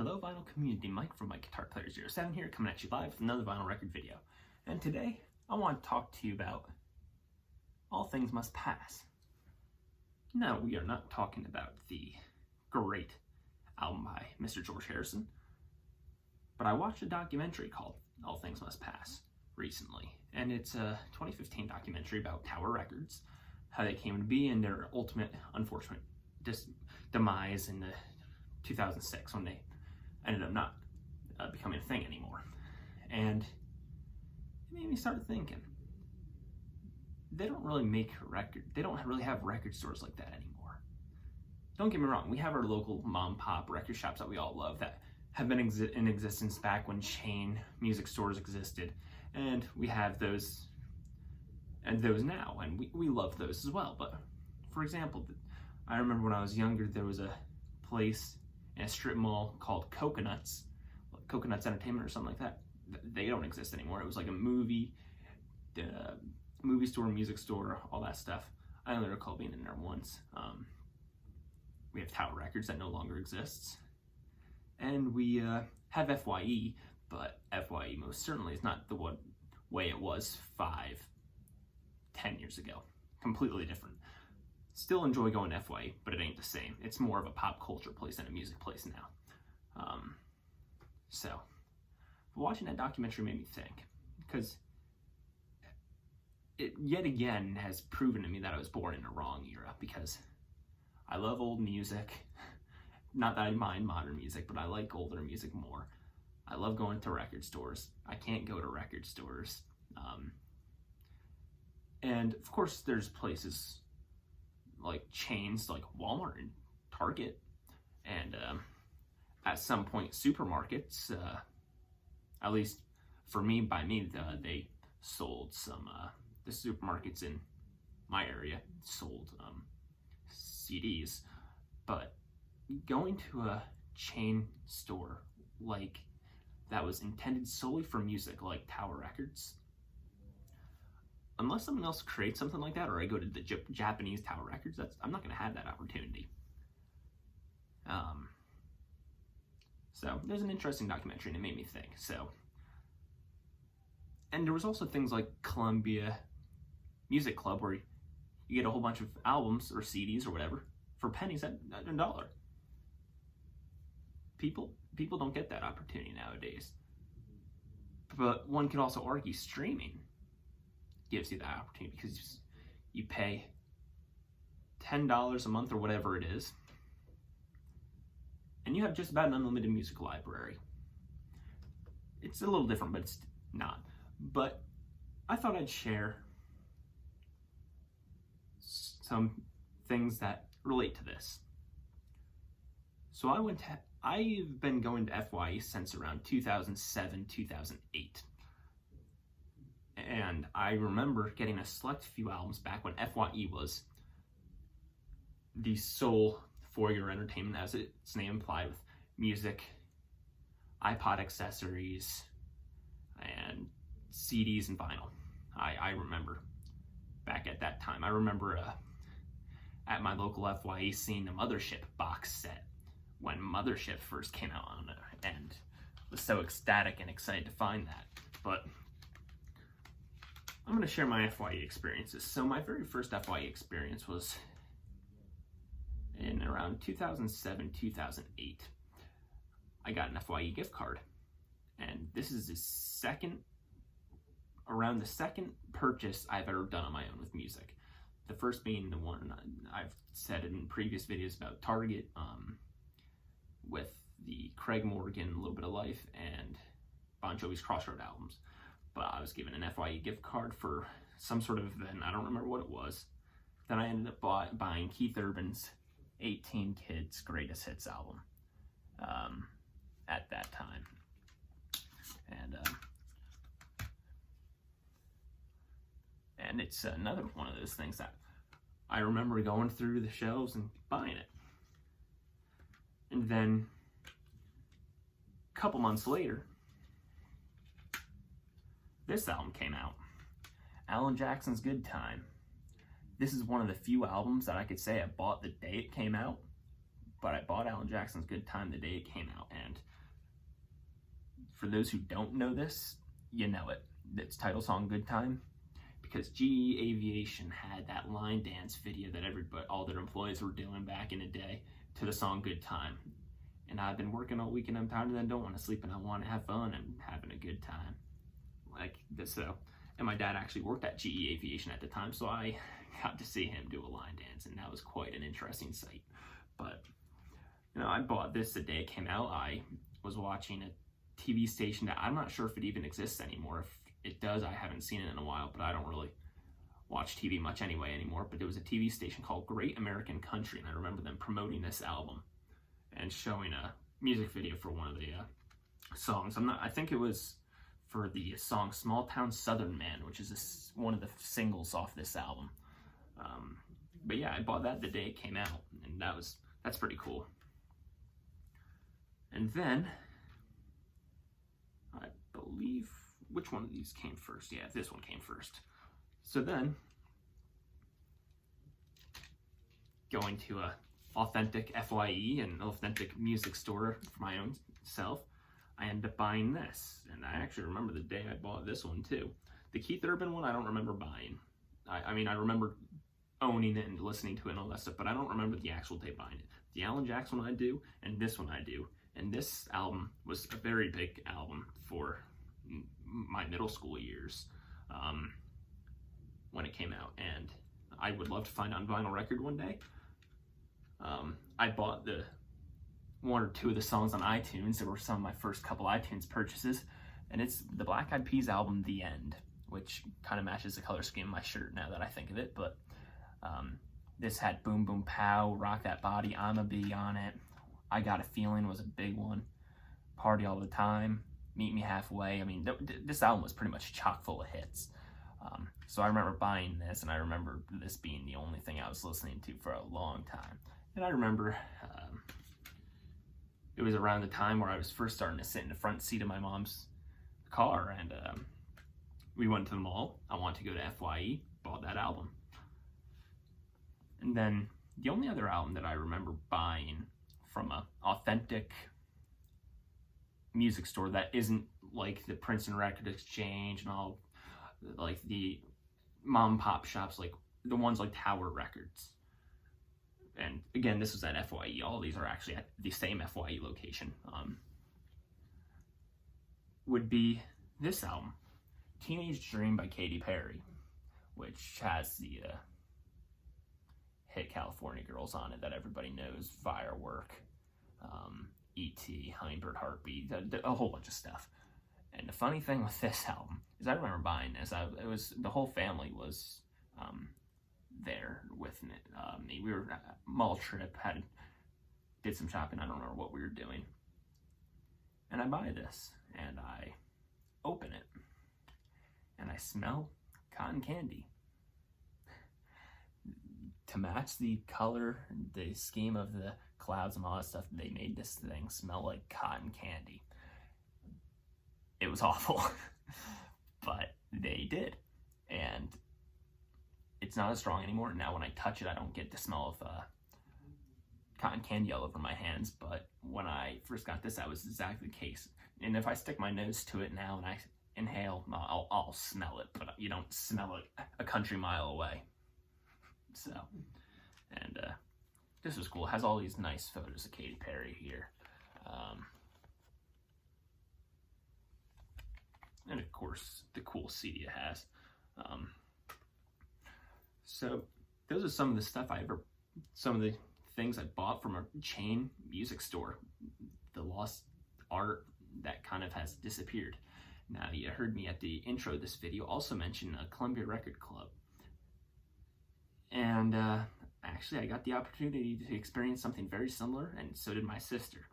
Hello vinyl community, Mike from Mike Guitar Player 07 here, coming at you live with another vinyl record video. And today, I want to talk to you about All Things Must Pass. No, we are not talking about the great album by Mr. George Harrison, but I watched a documentary called All Things Must Pass recently, and it's a 2015 documentary about Tower Records, how they came to be, and their ultimate unfortunate demise in 2006 when they ended up not becoming a thing anymore. And it made me start thinking, they don't really make they don't really have record stores like that anymore. Don't get me wrong, we have our local mom pop record shops that we all love that have been in existence back when chain music stores existed, and we have those now, and we love those as well. But for example, I remember when I was younger, there was a place in a strip mall called Coconuts Entertainment or something like that. They don't exist anymore. It was like a movie store, music store, all that stuff. I only recall being in there once. We have Tower Records that no longer exists. And we have FYE, but FYE most certainly is not the way it was 5-10 years ago. Completely different. Still enjoy going to FYE, but it ain't the same. It's more of a pop culture place than a music place now. So, watching that documentary made me think, because it yet again has proven to me that I was born in the wrong era, because I love old music. Not that I mind modern music, but I like older music more. I love going to record stores. I can't go to record stores. And of course there's places like chains like Walmart and Target, and at some point supermarkets, at least for me, they sold some, the supermarkets in my area sold CDs, but going to a chain store like that was intended solely for music, like Tower Records, unless someone else creates something like that, or I go to the Japanese Tower Records, I'm not going to have that opportunity. So there's an interesting documentary, and it made me think. And there was also things like Columbia Music Club, where you get a whole bunch of albums or CDs or whatever for pennies at $1. People don't get that opportunity nowadays. But one could also argue streaming gives you that opportunity, because you pay $10 a month or whatever it is, and you have just about an unlimited music library. It's a little different, but it's not. But I thought I'd share some things that relate to this. So I've been going to FYE since around 2007, 2008. And I remember getting a select few albums back when FYE was the sole for your entertainment, as its name implied, with music, iPod accessories, and CDs and vinyl. I remember back at that time. I remember at my local FYE seeing the Mothership box set when Mothership first came out on it, and was so ecstatic and excited to find that. But I'm going to share my FYE experiences. So my very first FYE experience was in around 2007, 2008. I got an FYE gift card, and this is the second purchase I've ever done on my own with music. The first being the one I've said in previous videos about Target, with the Craig Morgan A Little Bit of Life and Bon Jovi's Crossroad albums. But I was given an FYE gift card for some sort of event. I don't remember what it was. Then I ended up buying Keith Urban's 18 Kids Greatest Hits album at that time. And it's another one of those things that I remember going through the shelves and buying it. And then a couple months later, this album came out, Alan Jackson's Good Time. This is one of the few albums that I could say I bought the day it came out, but I bought Alan Jackson's Good Time the day it came out, and for those who don't know this, you know it. It's title song Good Time, because GE Aviation had that line dance video that all their employees were doing back in the day to the song Good Time. And I've been working all week and I'm tired and I don't want to sleep and I want to have fun and having a good time. Like this, so. And my dad actually worked at GE Aviation at the time, so I got to see him do a line dance, and that was quite an interesting sight. But, you know, I bought this the day it came out. I was watching a TV station that I'm not sure if it even exists anymore. If it does, I haven't seen it in a while, but I don't really watch TV much anyway anymore. But there was a TV station called Great American Country, and I remember them promoting this album and showing a music video for one of the songs. I think it was for the song Small Town Southern Man, which is one of the singles off this album. But yeah, I bought that the day it came out, and that's pretty cool. And then, I believe, which one of these came first? Yeah, this one came first. So then, going to a authentic FYE, an authentic music store for my own self, I ended up buying this, and I actually remember the day I bought this one too. The Keith Urban one I don't remember buying. I mean, I remember owning it and listening to it and all that stuff, but I don't remember the actual day buying it. The Alan Jackson one I do, and this one I do. And this album was a very big album for my middle school years when it came out, and I would love to find it on vinyl record one day. I bought the one or two of the songs on iTunes. They were some of my first couple iTunes purchases, and it's the Black Eyed Peas album, The End, which kind of matches the color scheme of my shirt now that I think of it. But this had Boom Boom Pow, Rock That Body, I'm a Bee on it. I Got a Feeling was a big one. Party All the Time, Meet Me Halfway. I mean, this album was pretty much chock full of hits. So I remember buying this, and I remember this being the only thing I was listening to for a long time. And I remember it was around the time where I was first starting to sit in the front seat of my mom's car, and we went to the mall. I wanted to go to FYE, bought that album. And then the only other album that I remember buying from an authentic music store that isn't like the Princeton Record Exchange and all, like the mom and pop shops, like the ones like Tower Records. And again, this was at FYE. All these are actually at the same FYE location. Would be this album, Teenage Dream by Katy Perry, which has the hit California Girls on it that everybody knows, Firework, E.T., Hummingbird Heartbeat, a whole bunch of stuff. And the funny thing with this album is I remember buying this. It was the whole family was there with me. We were at a mall trip, did some shopping. I don't remember what we were doing. And I buy this, and I open it, and I smell cotton candy. To match the color, the scheme of the clouds and all that stuff, they made this thing smell like cotton candy. It was awful, but they did. And it's not as strong anymore. Now when I touch it, I don't get the smell of cotton candy all over my hands. But when I first got this, that was exactly the case. And if I stick my nose to it now and I inhale, I'll smell it, but you don't smell it a country mile away. So, and this was cool. It has all these nice photos of Katy Perry here. And of course, the cool CD it has. So those are some of the things I bought from a chain music store. The lost art that kind of has disappeared. Now, you heard me at the intro of this video also mention Columbia Record Club. And actually, I got the opportunity to experience something very similar, and so did my sister.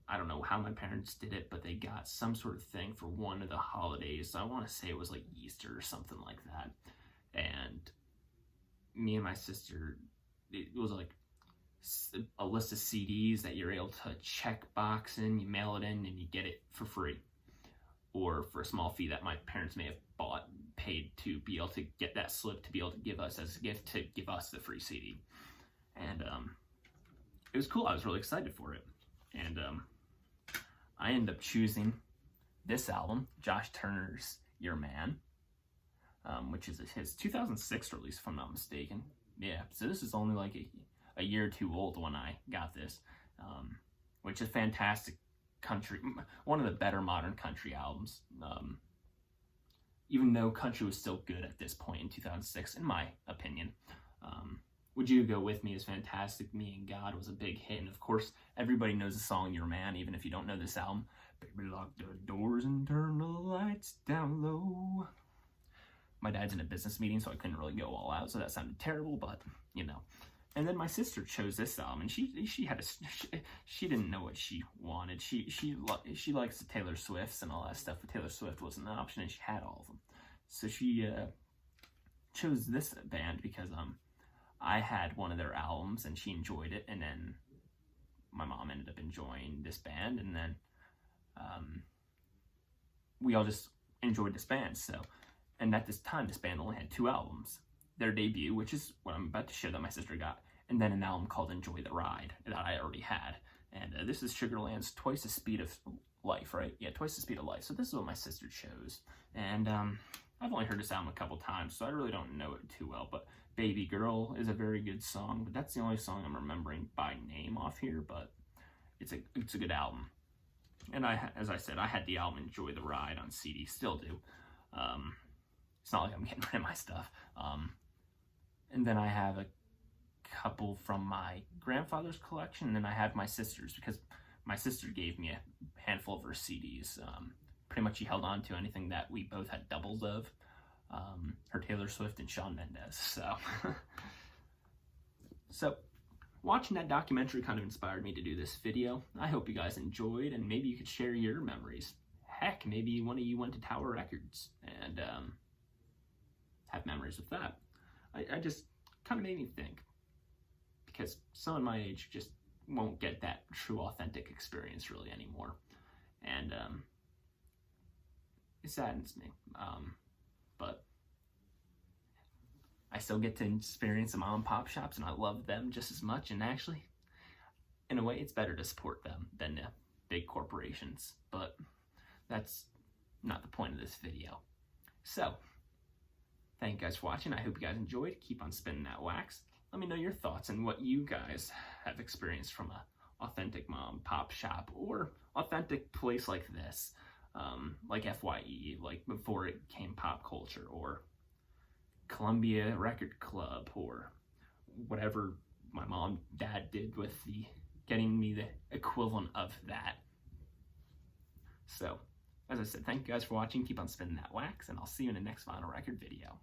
I don't know how my parents did it, but they got some sort of thing for one of the holidays. I want to say it was like Easter or something like that. And me and my sister, it was like a list of CDs that you're able to check box in, you mail it in, and you get it for free. Or for a small fee that my parents may have paid to be able to get that slip to be able to give us as a gift to give us the free CD. And it was cool. I was really excited for it. And I ended up choosing this album, Josh Turner's Your Man, which is his 2006 release, if I'm not mistaken. Yeah, so this is only like a year or two old when I got this, which is fantastic country, one of the better modern country albums. Even though country was still good at this point in 2006, in my opinion. Would You Go With Me is fantastic. Me and God was a big hit. And of course, everybody knows the song Your Man, even if you don't know this album. Baby, lock the doors and turn the lights down low. My dad's in a business meeting, so I couldn't really go all out, so that sounded terrible, but, you know. And then my sister chose this album, and she didn't know what she wanted. She likes the Taylor Swifts and all that stuff, but Taylor Swift wasn't an option, and she had all of them. So she chose this band because I had one of their albums, and she enjoyed it, and then my mom ended up enjoying this band, and then we all just enjoyed this band. So, and at this time, this band only had 2 albums. Their debut, which is what I'm about to show that my sister got, and then an album called Enjoy the Ride that I already had. And this is Sugarland's Twice the Speed of Life, right? Yeah, Twice the Speed of Life. So this is what my sister chose. And I've only heard this album a couple times, so I really don't know it too well. But Baby Girl is a very good song, but that's the only song I'm remembering by name off here, but it's a good album. And as I said, I had the album Enjoy the Ride on CD, still do. It's not like I'm getting rid of my stuff. And then I have a couple from my grandfather's collection, and then I have my sister's, because my sister gave me a handful of her CDs. Pretty much she held on to anything that we both had doubles of. Her Taylor Swift and Shawn Mendes. So watching that documentary kind of inspired me to do this video. I hope you guys enjoyed, and maybe you could share your memories. Heck, maybe one of you went to Tower Records and have memories with that. I just kind of made me think, because someone my age just won't get that true, authentic experience really anymore. And it saddens me. But I still get to experience the mom and pop shops, and I love them just as much. And actually, in a way, it's better to support them than big corporations. But that's not the point of this video. So, thank you guys for watching. I hope you guys enjoyed. Keep on spinning that wax. Let me know your thoughts and what you guys have experienced from a authentic mom pop shop or authentic place like this, like FYE, like before it became pop culture, or Columbia Record Club, or whatever my mom, dad did with getting me the equivalent of that. So, as I said, thank you guys for watching. Keep on spinning that wax, and I'll see you in the next vinyl record video.